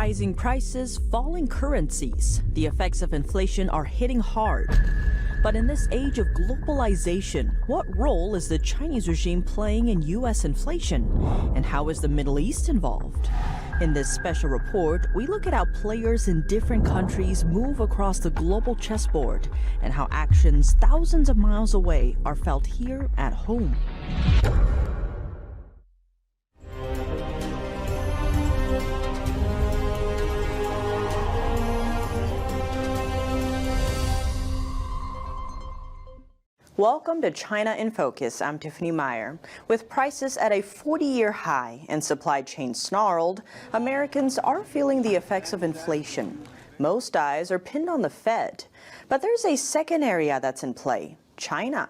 Rising prices, falling currencies. The effects of inflation are hitting hard. But in this age of globalization, what role is the Chinese regime playing in U.S. inflation? And how is the Middle East involved? In this special report, we look at how players in different countries move across the global chessboard and how actions thousands of miles away are felt here at home. Welcome to China in Focus. I'm Tiffany Meyer. With prices at a 40-year high and supply chains snarled, Americans are feeling the effects of inflation. Most eyes are pinned on the Fed. But there's a second area that's in play, China.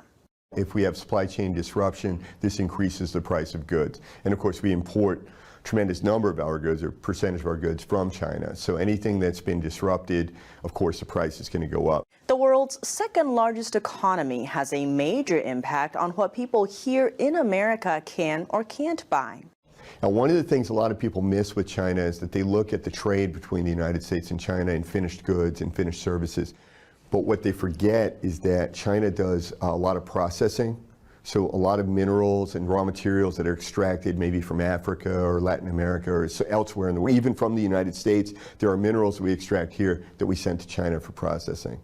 If we have supply chain disruption, this increases the price of goods. And of course, we import a tremendous number of our goods, or percentage of our goods, from China. So anything that's been disrupted, of course, the price is going to go up. The world's second largest economy has a major impact on what people here in America can or can't buy. Now, one of the things a lot of people miss with China is that they look at the trade between the United States and China in finished goods and finished services. But what they forget is that China does a lot of processing. So a lot of minerals and raw materials that are extracted maybe from Africa or Latin America or elsewhere in the world, even from the United States, there are minerals we extract here that we send to China for processing.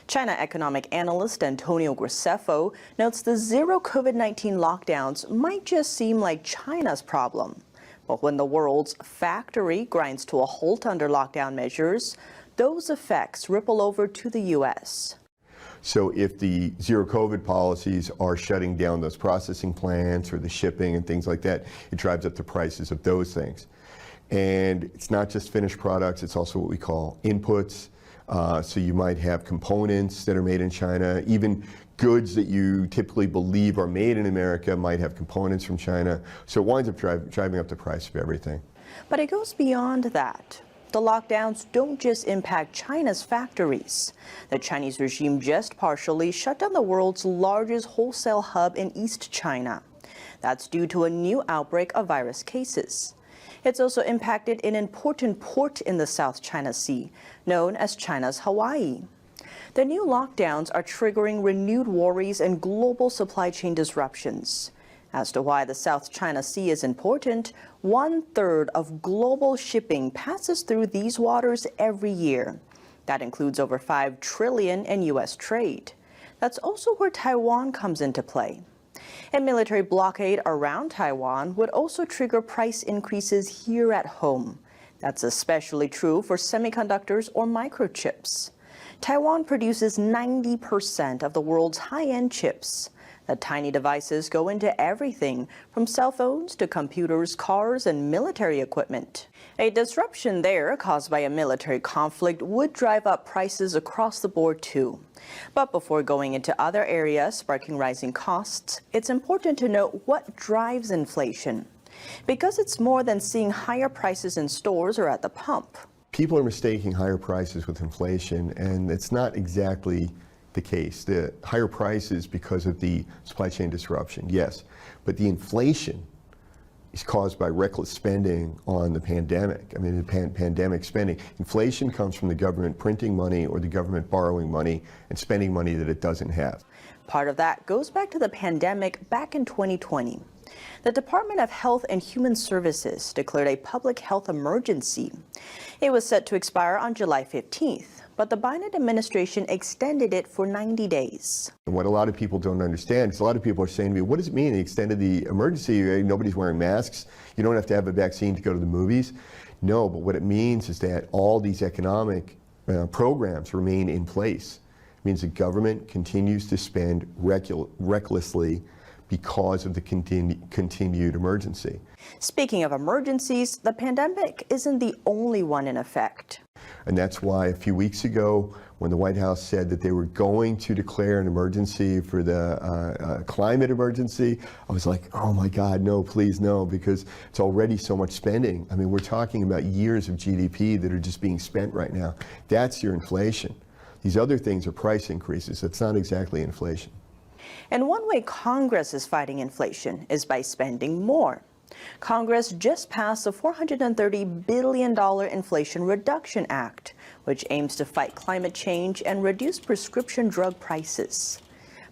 China economic analyst Antonio Graceffo notes the zero COVID-19 lockdowns might just seem like China's problem. But when the world's factory grinds to a halt under lockdown measures, those effects ripple over to the U.S. So if the zero COVID policies are shutting down those processing plants or the shipping and things like that, it drives up the prices of those things. And it's not just finished products, it's also what we call inputs. So you might have components that are made in China. Even goods that you typically believe are made in America might have components from China. So it winds up driving up the price of everything. But it goes beyond that. The lockdowns don't just impact China's factories. The Chinese regime just partially shut down the world's largest wholesale hub in East China. That's due to a new outbreak of virus cases. It's also impacted an important port in the South China Sea, known as China's Hawaii. The new lockdowns are triggering renewed worries and global supply chain disruptions. As to why the South China Sea is important, 1/3 of global shipping passes through these waters every year. That includes over $5 trillion in U.S. trade. That's also where Taiwan comes into play. A military blockade around Taiwan would also trigger price increases here at home. That's especially true for semiconductors or microchips. Taiwan produces 90% of the world's high-end chips. The tiny devices go into everything from cell phones to computers, cars, and military equipment. A disruption there caused by a military conflict would drive up prices across the board too. But before going into other areas sparking rising costs, it's important to note what drives inflation. Because it's more than seeing higher prices in stores or at the pump. People are mistaking higher prices with inflation, and it's not exactly the case. The higher prices because of the supply chain disruption, yes, but the inflation is caused by reckless spending on the pandemic. I mean, the pandemic spending. Inflation comes from the government printing money or the government borrowing money and spending money that it doesn't have. Part of that goes back to the pandemic back in 2020. The Department of Health and Human Services declared a public health emergency. It was set to expire on July 15th, but the Biden administration extended it for 90 days. And what a lot of people don't understand, because a lot of people are saying to me, what does it mean they extended the emergency? Nobody's wearing masks. You don't have to have a vaccine to go to the movies. No, but what it means is that all these economic programs remain in place. It means the government continues to spend recklessly because of the continued emergency. Speaking of emergencies, the pandemic isn't the only one in effect. And that's why a few weeks ago, when the White House said that they were going to declare an emergency for the climate emergency, I was like, oh my God, no, please no, because it's already so much spending. I mean, we're talking about years of GDP that are just being spent right now. That's your inflation. These other things are price increases. It's not exactly inflation. And one way Congress is fighting inflation is by spending more. Congress just passed the $430 billion Inflation Reduction Act, which aims to fight climate change and reduce prescription drug prices.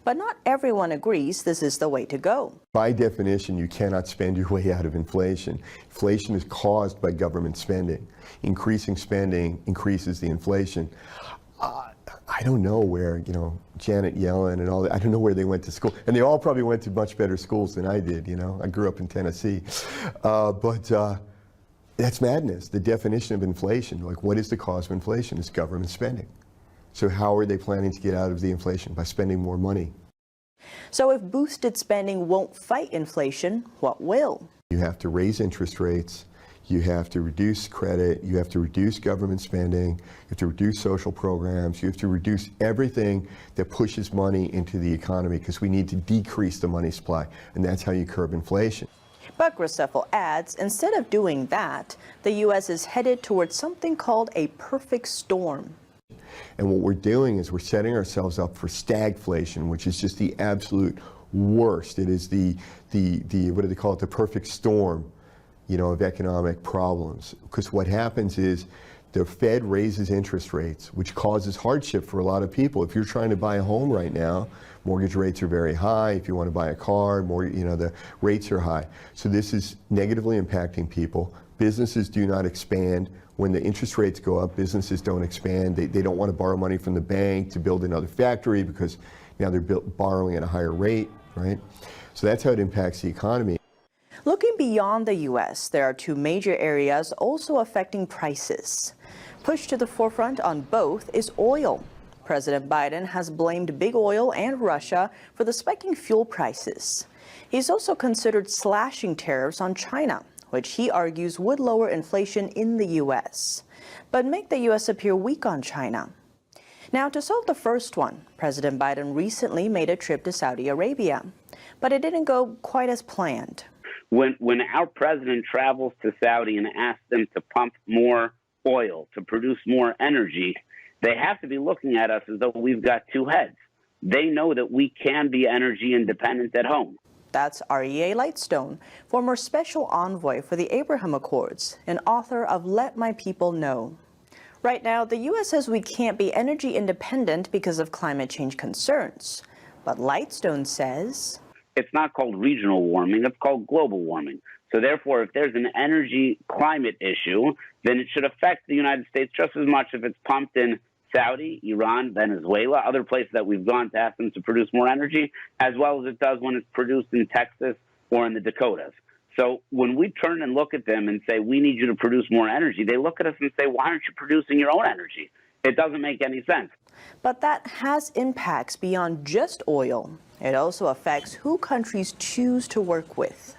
But not everyone agrees this is the way to go. By definition, you cannot spend your way out of inflation. Inflation is caused by government spending. Increasing spending increases the inflation. I don't know where, Janet Yellen and all that, I don't know where they went to school. And they all probably went to much better schools than I did, I grew up in Tennessee. But that's madness. The definition of inflation, what is the cause of inflation? It's government spending. So how are they planning to get out of the inflation? By spending more money. So if boosted spending won't fight inflation, what will? You have to raise interest rates. You have to reduce credit, you have to reduce government spending, you have to reduce social programs, you have to reduce everything that pushes money into the economy because we need to decrease the money supply, and that's how you curb inflation. But Graceffel adds, instead of doing that, the U.S. is headed towards something called a perfect storm. And what we're doing is we're setting ourselves up for stagflation, which is just the absolute worst. It is the what do they call it, the perfect storm, of economic problems. Because what happens is the Fed raises interest rates, which causes hardship for a lot of people. If you're trying to buy a home right now, mortgage rates are very high. If you want to buy a car, the rates are high. So this is negatively impacting people. Businesses do not expand. When the interest rates go up, businesses don't expand. They don't want to borrow money from the bank to build another factory because now they're borrowing at a higher rate, right? So that's how it impacts the economy. Looking beyond the U.S., there are two major areas also affecting prices. Pushed to the forefront on both is oil. President Biden has blamed big oil and Russia for the spiking fuel prices. He's also considered slashing tariffs on China, which he argues would lower inflation in the U.S., but make the U.S. appear weak on China. Now, to solve the first one, President Biden recently made a trip to Saudi Arabia, but it didn't go quite as planned. When our president travels to Saudi and asks them to pump more oil, to produce more energy, they have to be looking at us as though we've got two heads. They know that we can be energy independent at home. That's REA Lightstone, former special envoy for the Abraham Accords and author of Let My People Know. Right now, the U.S. says we can't be energy independent because of climate change concerns. But Lightstone says it's not called regional warming, it's called global warming. So therefore, if there's an energy climate issue, then it should affect the United States just as much if it's pumped in Saudi, Iran, Venezuela, other places that we've gone to ask them to produce more energy, as well as it does when it's produced in Texas or in the Dakotas. So when we turn and look at them and say, we need you to produce more energy, they look at us and say, why aren't you producing your own energy? It doesn't make any sense. But that has impacts beyond just oil. It also affects who countries choose to work with.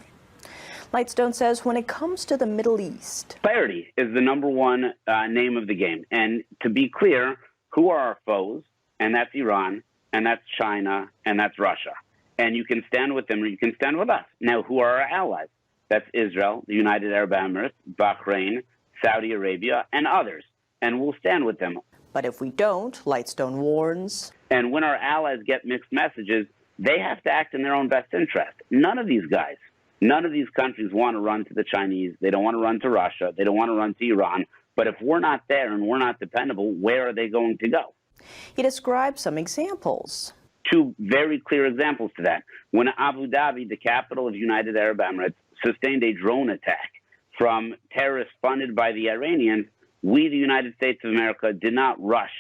Lightstone says when it comes to the Middle East, clarity is the number one name of the game. And to be clear, who are our foes? And that's Iran, and that's China, and that's Russia. And you can stand with them or you can stand with us. Now, who are our allies? That's Israel, the United Arab Emirates, Bahrain, Saudi Arabia, and others. And we'll stand with them. But if we don't, Lightstone warns. And when our allies get mixed messages, they have to act in their own best interest. None of these guys, none of these countries want to run to the Chinese. They don't want to run to Russia. They don't want to run to Iran. But if we're not there and we're not dependable, where are they going to go? He describes some examples. Two very clear examples to that. When Abu Dhabi, the capital of United Arab Emirates, sustained a drone attack from terrorists funded by the Iranians, we, the United States of America, did not rush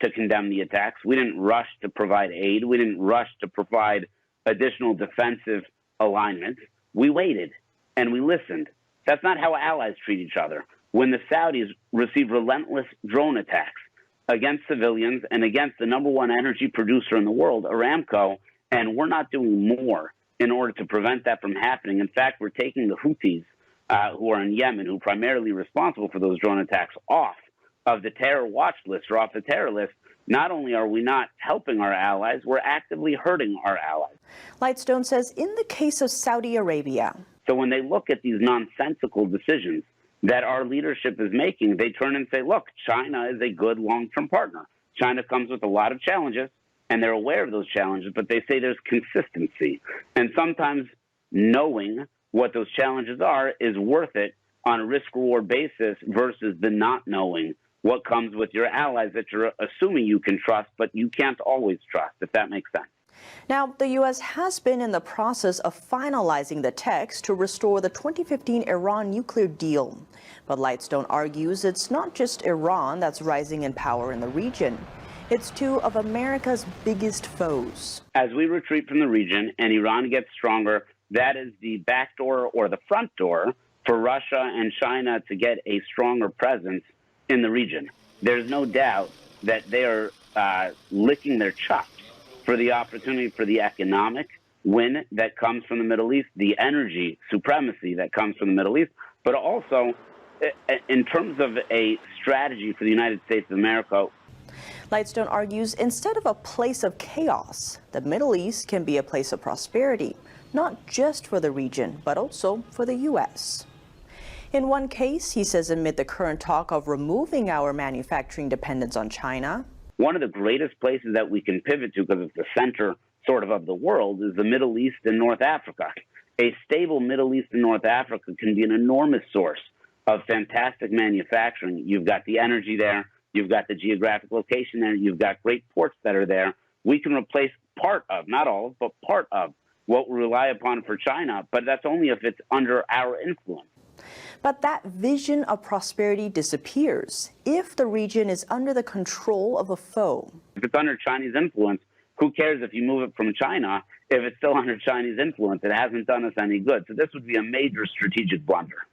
to condemn the attacks. We didn't rush to provide aid. We didn't rush to provide additional defensive alignments. We waited and we listened. That's not how allies treat each other. When the Saudis receive relentless drone attacks against civilians and against the number one energy producer in the world, Aramco, and we're not doing more in order to prevent that from happening. In fact, we're taking the Houthis, who are in Yemen, who are primarily responsible for those drone attacks, off of the terror watch list or off the terror list. Not only are we not helping our allies, we're actively hurting our allies. Lightstone says in the case of Saudi Arabia. So when they look at these nonsensical decisions that our leadership is making, they turn and say, look, China is a good long-term partner. China comes with a lot of challenges, and they're aware of those challenges, but they say there's consistency. And sometimes knowing what those challenges are is worth it on a risk-reward basis versus the not knowing what comes with your allies that you're assuming you can trust, but you can't always trust, if that makes sense. Now, the U.S. has been in the process of finalizing the text to restore the 2015 Iran nuclear deal. But Lightstone argues it's not just Iran that's rising in power in the region. It's two of America's biggest foes. As we retreat from the region and Iran gets stronger, that is the back door or the front door for Russia and China to get a stronger presence in the region. There's no doubt that they are licking their chops for the opportunity for the economic win that comes from the Middle East, the energy supremacy that comes from the Middle East, but also in terms of a strategy for the United States of America. Lightstone argues instead of a place of chaos, the Middle East can be a place of prosperity, not just for the region, but also for the U.S. In one case, he says amid the current talk of removing our manufacturing dependence on China, one of the greatest places that we can pivot to, because it's the center sort of the world, is the Middle East and North Africa. A stable Middle East and North Africa can be an enormous source of fantastic manufacturing. You've got the energy there. You've got the geographic location there. You've got great ports that are there. We can replace part of, not all, but part of what we rely upon for China, but that's only if it's under our influence. But that vision of prosperity disappears if the region is under the control of a foe. If it's under Chinese influence, who cares if you move it from China if it's still under Chinese influence? It hasn't done us any good. So this would be a major strategic blunder.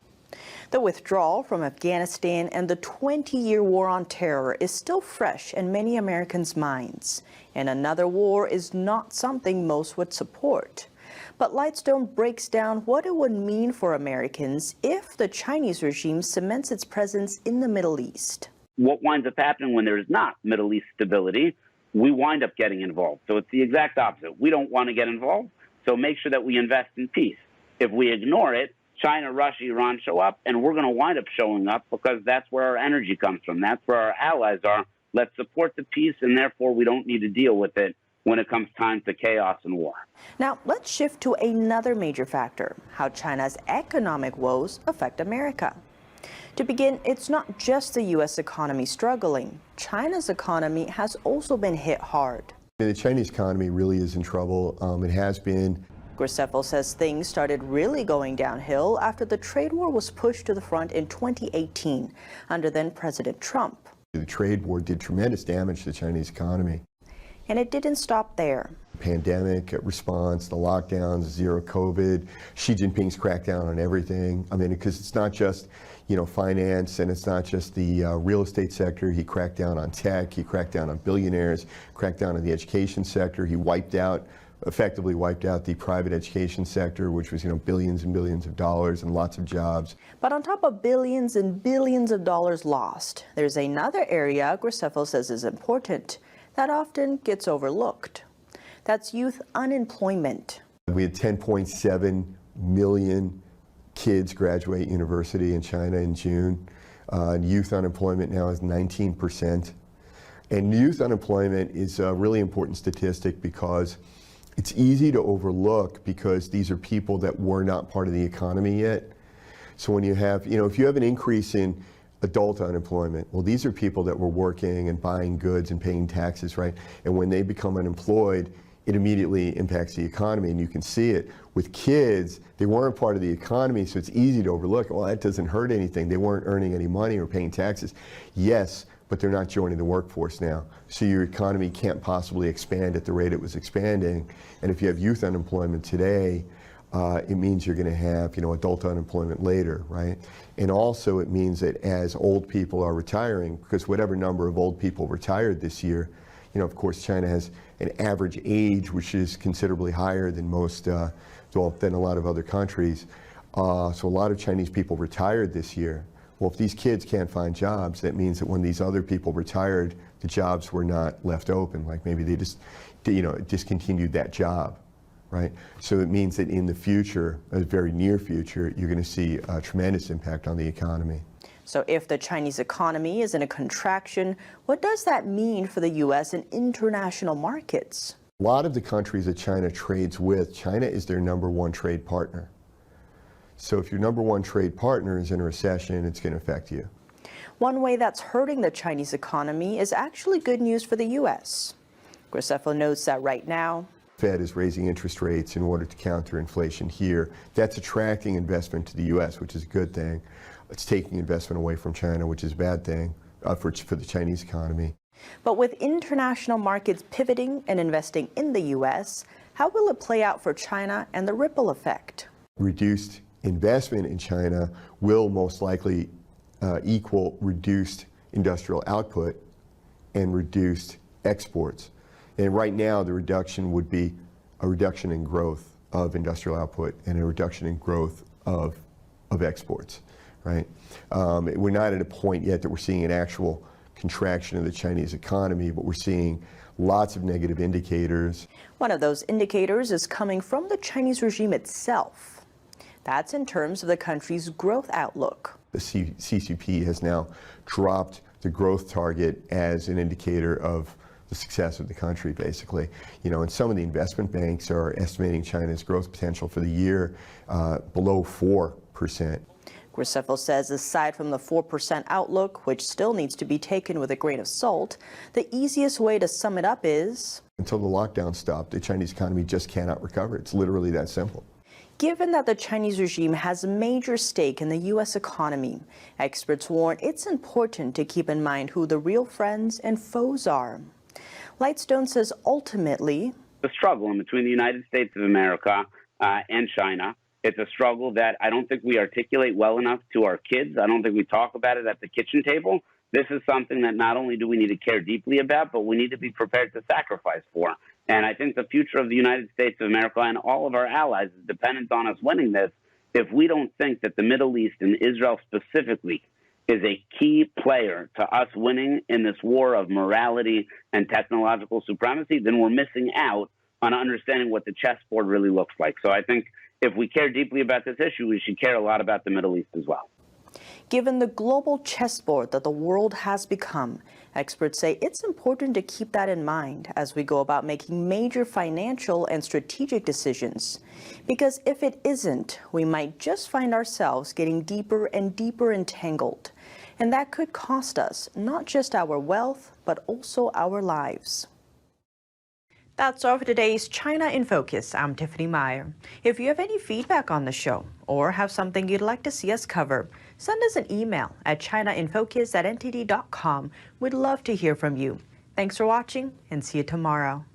The withdrawal from Afghanistan and the 20-year war on terror is still fresh in many Americans' minds. And another war is not something most would support. But Lightstone breaks down what it would mean for Americans if the Chinese regime cements its presence in the Middle East. What winds up happening when there is not Middle East stability, we wind up getting involved. So it's the exact opposite. We don't want to get involved, so make sure that we invest in peace. If we ignore it, China, Russia, Iran show up, and we're going to wind up showing up because that's where our energy comes from. That's where our allies are. Let's support the peace, and therefore we don't need to deal with it when it comes time to chaos and war. Now, let's shift to another major factor, how China's economic woes affect America. To begin, it's not just the U.S. economy struggling. China's economy has also been hit hard. The Chinese economy really is in trouble. It has been. Gracefo says things started really going downhill after the trade war was pushed to the front in 2018 under then President Trump. The trade war did tremendous damage to the Chinese economy. And it didn't stop there. Pandemic response, the lockdowns, zero COVID, Xi Jinping's crackdown on everything. I mean, because it's not just, finance, and it's not just the real estate sector. He cracked down on tech, he cracked down on billionaires, cracked down on the education sector. He effectively wiped out the private education sector, which was, billions and billions of dollars and lots of jobs. But on top of billions and billions of dollars lost, there's another area Gracefo says is important that often gets overlooked. That's youth unemployment. We had 10.7 million kids graduate university in China in June. Youth unemployment now is 19%. And youth unemployment is a really important statistic because it's easy to overlook because these are people that were not part of the economy yet. So when you have, if you have an increase in adult unemployment, well, these are people that were working and buying goods and paying taxes, right? And when they become unemployed, it immediately impacts the economy, and you can see it. With kids, they weren't part of the economy, so it's easy to overlook. Well, that doesn't hurt anything. They weren't earning any money or paying taxes. Yes, but they're not joining the workforce now. So your economy can't possibly expand at the rate it was expanding. And if you have youth unemployment today, it means you're going to have, adult unemployment later, right? And also it means that as old people are retiring, because whatever number of old people retired this year, of course, China has an average age which is considerably higher than than a lot of other countries. So a lot of Chinese people retired this year. Well, if these kids can't find jobs, that means that when these other people retired, the jobs were not left open. Like maybe they just, discontinued that job, right? So it means that in the future, a very near future, you're going to see a tremendous impact on the economy. So if the Chinese economy is in a contraction, what does that mean for the U.S. and international markets? A lot of the countries that China trades with, China is their #1 trade partner. So if your number one trade partner is in a recession, it's going to affect you. One way that's hurting the Chinese economy is actually good news for the U.S. Graceffa notes that right now, Fed is raising interest rates in order to counter inflation here. That's attracting investment to the U.S., which is a good thing. It's taking investment away from China, which is a bad thing for the Chinese economy. But with international markets pivoting and investing in the U.S., how will it play out for China and the ripple effect? Reduced investment in China will most likely equal reduced industrial output and reduced exports. And right now, the reduction would be a reduction in growth of industrial output and a reduction in growth of exports, right? We're not at a point yet that we're seeing an actual contraction of the Chinese economy, but we're seeing lots of negative indicators. One of those indicators is coming from the Chinese regime itself. That's in terms of the country's growth outlook. The CCP has now dropped the growth target as an indicator of the success of the country, basically. You know, and some of the investment banks are estimating China's growth potential for the year below 4%. Graceffa says aside from the 4% outlook, which still needs to be taken with a grain of salt, the easiest way to sum it up is, until the lockdown stopped, the Chinese economy just cannot recover. It's literally that simple. Given that the Chinese regime has a major stake in the U.S. economy, experts warn it's important to keep in mind who the real friends and foes are. Lightstone says ultimately, the struggle in between the United States of America and China, it's a struggle that I don't think we articulate well enough to our kids. I don't think we talk about it at the kitchen table. This is something that not only do we need to care deeply about, but we need to be prepared to sacrifice for. And I think the future of the United States of America and all of our allies is dependent on us winning this if we don't think that the Middle East and Israel specifically is a key player to us winning in this war of morality and technological supremacy, then we're missing out on understanding what the chessboard really looks like. So I think if we care deeply about this issue, we should care a lot about the Middle East as well. Given the global chessboard that the world has become, experts say it's important to keep that in mind as we go about making major financial and strategic decisions. Because if it isn't, we might just find ourselves getting deeper and deeper entangled. And that could cost us not just our wealth, but also our lives. That's all for today's China in Focus. I'm Tiffany Meyer. If you have any feedback on the show or have something you'd like to see us cover, send us an email at chinainfocus@ntd.com. We'd love to hear from you. Thanks for watching and see you tomorrow.